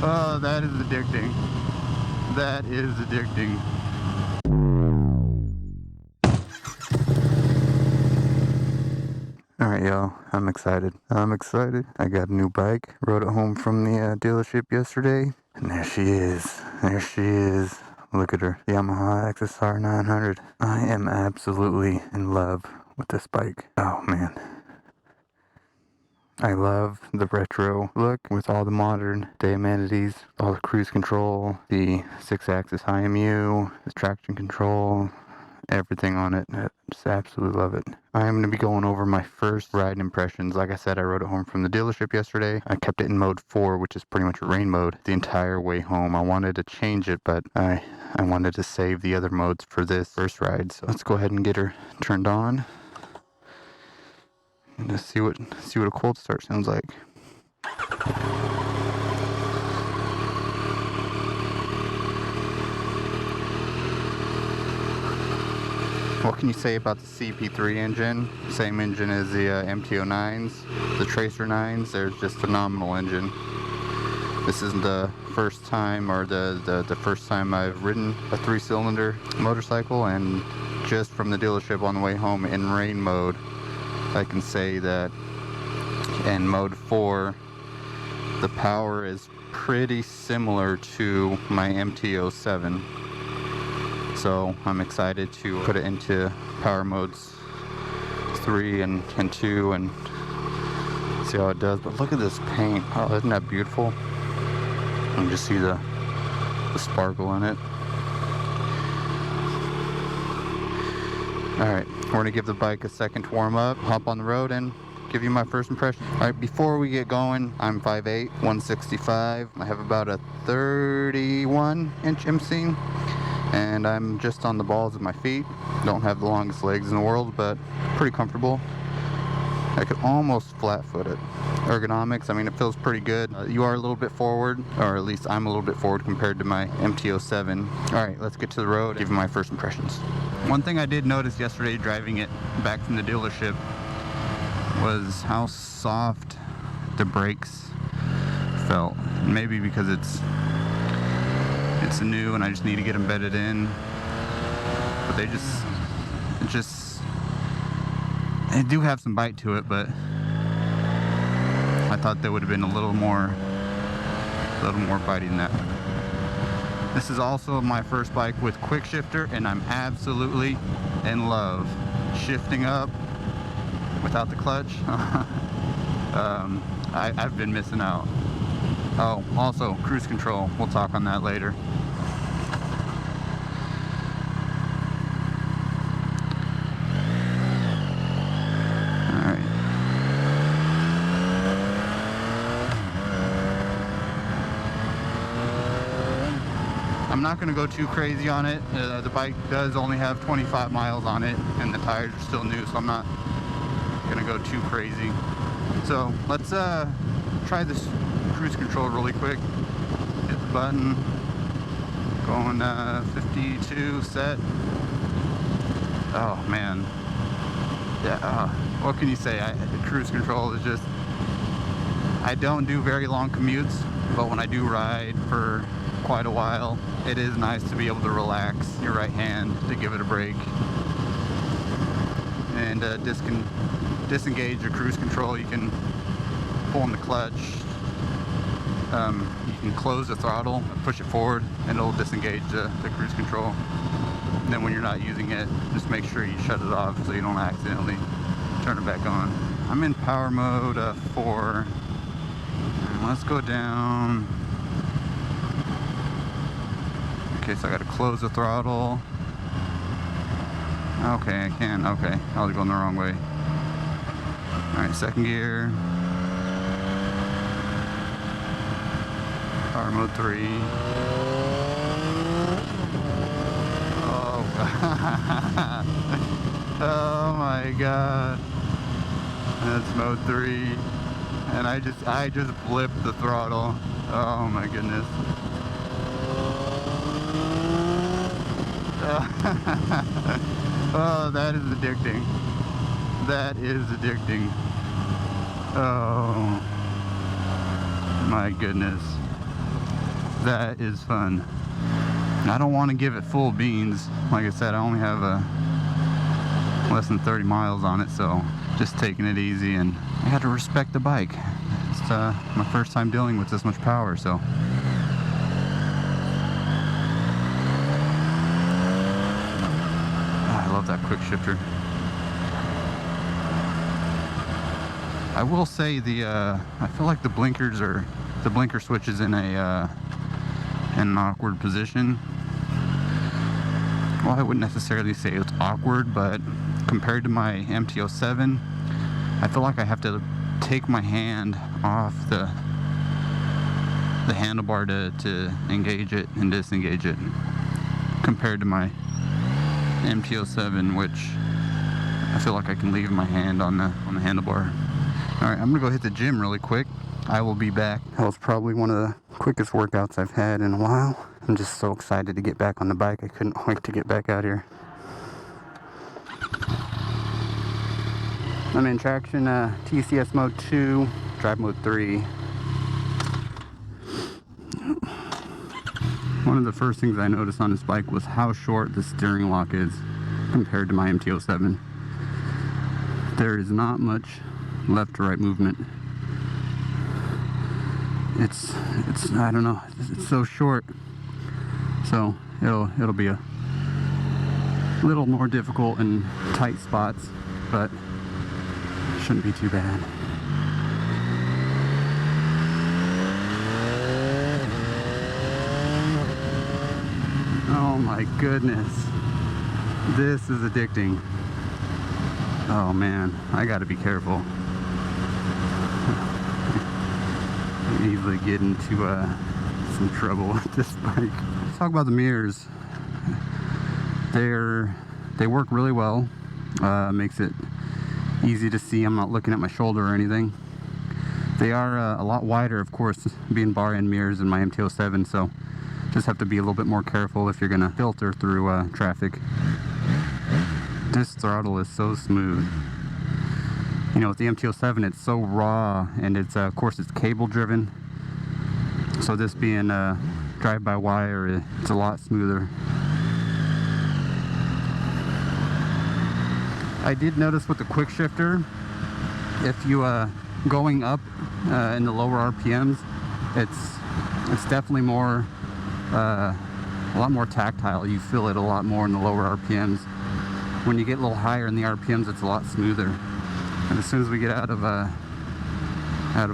Oh, that is addicting. That is addicting. Alright, y'all, I'm excited. I got a new bike. Rode it home from the dealership yesterday. And there she is. There she is. Look at her. Yamaha XSR 900. I am absolutely in love with this bike. Oh, man. I love the retro look with all the modern day amenities, all the cruise control, the 6-axis IMU, the traction control, everything on it. I just absolutely love it. I am going to be going over my first ride impressions. Like I said, I rode it home from the dealership yesterday. I kept it in mode 4, which is pretty much rain mode, the entire way home. I wanted to change it, but I wanted to save the other modes for this first ride. So let's go ahead and get her turned on. And just see what a cold start sounds like. What can you say about the CP3 engine? Same engine as the MT09s, the Tracer 9s. They're just phenomenal engine. This isn't the first time or the first time I've ridden a 3-cylinder motorcycle, and just from the dealership on the way home in rain mode, I can say that in mode 4 the power is pretty similar to my MT07. So I'm excited to put it into power modes 3 and 2 and see how it does. But look at this paint. Oh, isn't that beautiful? You can just see the sparkle in it. Alright, we're going to give the bike a second to warm up, hop on the road, and give you my first impression. Alright, before we get going, I'm 5'8", 165. I have about a 31-inch inseam, and I'm just on the balls of my feet. Don't have the longest legs in the world, but pretty comfortable. I could almost flat-foot it. Ergonomics, I mean, it feels pretty good. You are a little bit forward, or at least I'm a little bit forward compared to my MT07. Alright, let's get to the road and give you my first impressions. One thing I did notice yesterday driving it back from the dealership was how soft the brakes felt. Maybe because it's new and I just need to get them bedded in. But they do have some bite to it, but I thought they would have been a little more bitey than that. This is also my first bike with quick shifter, and I'm absolutely in love. Shifting up without the clutch. I've been missing out. Oh, also cruise control. We'll talk on that later. I'm not going to go too crazy on it. The bike does only have 25 miles on it, and the tires are still new, so I'm not going to go too crazy. So let's try this cruise control really quick. Hit the button. Going 52 set. Oh man. Yeah. What can you say? Cruise control is just. I don't do very long commutes, but when I do ride for quite a while, it is nice to be able to relax your right hand to give it a break and disengage your cruise control. You can pull on the clutch, you can close the throttle, push it forward, and it'll disengage the cruise control. And then when you're not using it, just make sure you shut it off so you don't accidentally turn it back on. I'm in power mode 4. Let's go down. Okay, so I gotta close the throttle. Okay, I can. Okay, I was going the wrong way. Alright, second gear. Power mode 3. Oh, oh my god. That's mode 3. And I just blipped the throttle. Oh my goodness. Oh, that is addicting. That is addicting. Oh My goodness. That is fun. I don't want to give it full beans. Like I said, I only have less than 30 miles on it, so just taking it easy, and I had to respect the bike. It's my first time dealing with this much power, so. I love that quick shifter. I will say I feel like the blinker switch is in an awkward position. Well, I wouldn't necessarily say it's awkward, but compared to my MT-07, I feel like I have to take my hand off the handlebar to engage it and disengage it, compared to my MT-07, which I feel like I can leave my hand on the handlebar. Alright, I'm gonna go hit the gym really quick. I will be back. That was probably one of the quickest workouts I've had in a while. I'm just so excited to get back on the bike. I couldn't wait to get back out here. I'm in traction TCS mode 2, drive mode 3. One of the first things I noticed on this bike was how short the steering lock is compared to my MT-07. There is not much left to right movement. It's I don't know, it's so short, so it'll be a little more difficult in tight spots, but it shouldn't be too bad. Oh my goodness, this is addicting. Oh man, I gotta be careful. Easily get into some trouble with this bike. Let's talk about the mirrors. They work really well. Makes it easy to see. I'm not looking at my shoulder or anything. They are a lot wider, of course, being bar end mirrors in my MT-07, so just have to be a little bit more careful if you're gonna filter through traffic. This throttle is so smooth. You know, with the MT-07, it's so raw, and it's of course it's cable driven. So this being drive-by-wire, it's a lot smoother. I did notice with the quick shifter, if you going up in the lower RPMs, it's definitely more a lot more tactile. You feel it a lot more in the lower RPMs. When you get a little higher in the RPMs, it's a lot smoother. And as soon as we get out of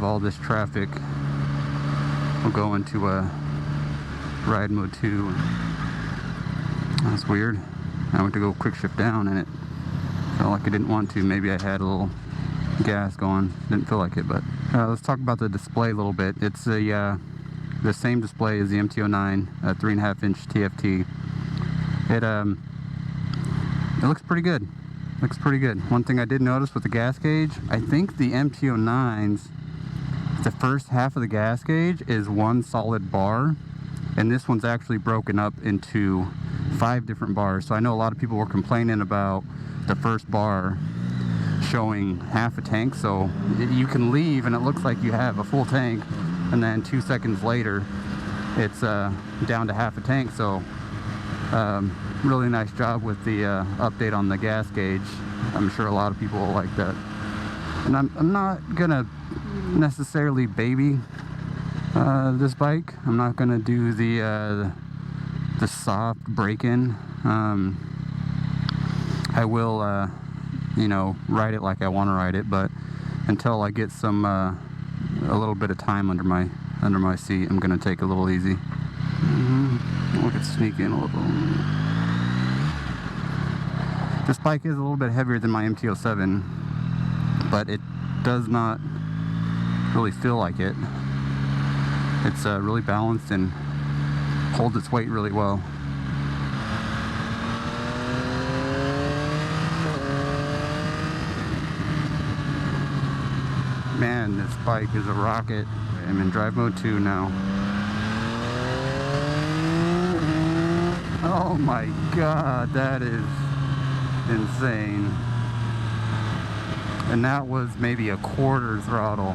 all this traffic, we'll go into ride mode 2. That's weird. I went to go quick shift down and it felt like I didn't want to. Maybe I had a little gas going. Didn't feel like it, but let's talk about the display a little bit. It's the same display as the MT-09, 3.5-inch TFT. It looks pretty good. Looks pretty good. One thing I did notice with the gas gauge, I think the MT-09's, the first half of the gas gauge is one solid bar, and this one's actually broken up into 5 different bars. So I know a lot of people were complaining about the first bar showing half a tank, so you can leave and it looks like you have a full tank, and then 2 seconds later it's down to half a tank. So really nice job with the update on the gas gauge. I'm sure a lot of people will like that. And I'm not gonna necessarily baby this bike. I'm not gonna do the soft break-in. I will you know, ride it like I want to ride it, but until I get some a little bit of time under my seat, I'm gonna take a little easy. We could sneak in a little. This bike is a little bit heavier than my MT-07, but it does not really feel like it. It's really balanced and holds its weight really well. Man, this bike is a rocket. I'm in drive mode 2 now. Oh my god, that is insane. And that was maybe a quarter throttle.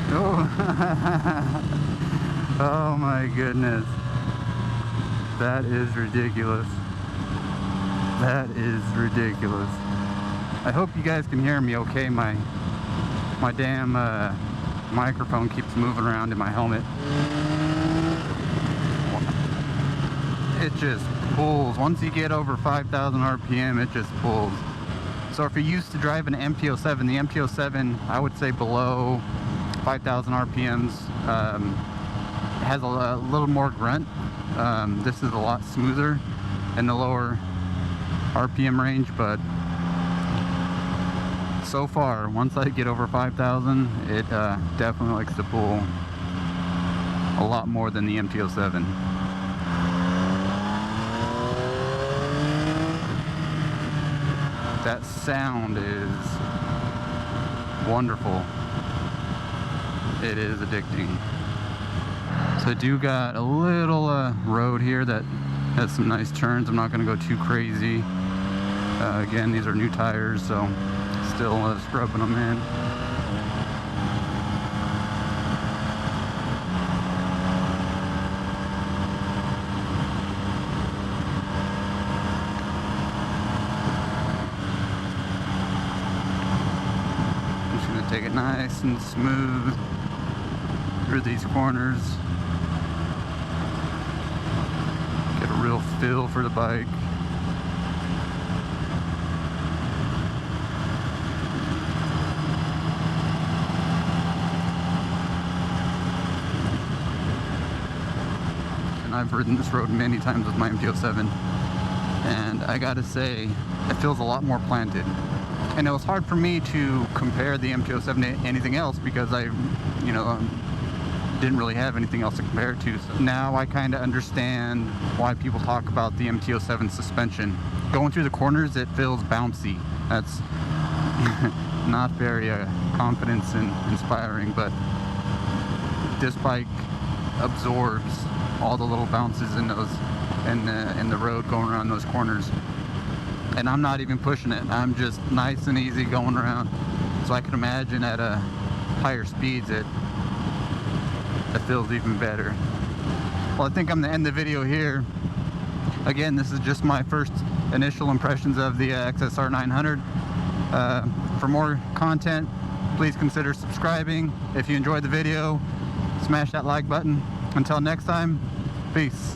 Oh, oh my goodness. That is ridiculous. That is ridiculous. I hope you guys can hear me okay. My damn microphone keeps moving around in my helmet. It just pulls. Once you get over 5,000 RPM, it just pulls. So if you're used to driving an MT-07, the MT-07, I would say below 5,000 RPMs, has a little more grunt. This is a lot smoother in the lower RPM range, but so far, once I get over 5,000, it definitely likes to pull a lot more than the MT-07. That sound is wonderful. It is addicting. So I do got a little road here that has some nice turns. I'm not going to go too crazy. Again, these are new tires, so still scrubbing them in. Take it nice and smooth through these corners. Get a real feel for the bike. And I've ridden this road many times with my MT-07, and I gotta say, it feels a lot more planted. And it was hard for me to compare the MT-07 to anything else because I, didn't really have anything else to compare it to. So now I kind of understand why people talk about the MT-07 suspension. Going through the corners, it feels bouncy. That's not very confidence and inspiring, but this bike absorbs all the little bounces in those in the road going around those corners. And I'm not even pushing it. I'm just nice and easy going around. So I can imagine at higher speeds it feels even better. Well, I think I'm gonna end the video here. Again, this is just my first initial impressions of the XSR 900. For more content, please consider subscribing. If you enjoyed the video, smash that like button. Until next time, peace.